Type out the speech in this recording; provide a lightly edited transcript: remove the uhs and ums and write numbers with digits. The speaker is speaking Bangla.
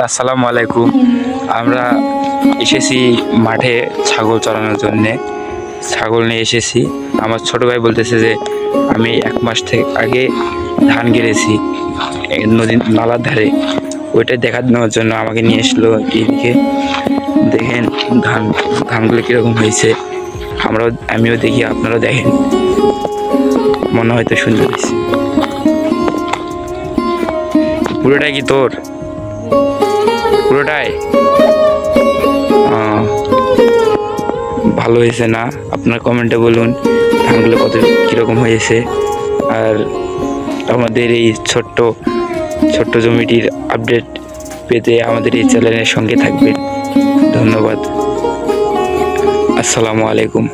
আসসালামু আলাইকুম। আমরা এসেছি মাঠে ছাগল চড়ানোর জন্যে। ছাগল নিয়ে এসেছি। আমার ছোট ভাই বলতেছে যে আমি 1 মাস থেকে আগে ধান গেড়েছি নদী নালার ধারে, ওইটা দেখানোর জন্য আমাকে নিয়ে এসলো এইদিকে। দেখেন ধানগুলো কীরকম হয়েছে, আমিও দেখি, আপনারাও দেখেন, মনে হয়তো সুন্দর হয়েছে। পুরোটাই কি তোর? পুরোটাই ভালো হয়েছে না? আপনার কমেন্টে বলুন ধানগুলো কীরকম হয়েছে। আর আমাদের এই ছোট্ট জমিটির আপডেট পেতে আমাদের এই চ্যানেলের সঙ্গে থাকবেন। ধন্যবাদ। আসসালামু আলাইকুম।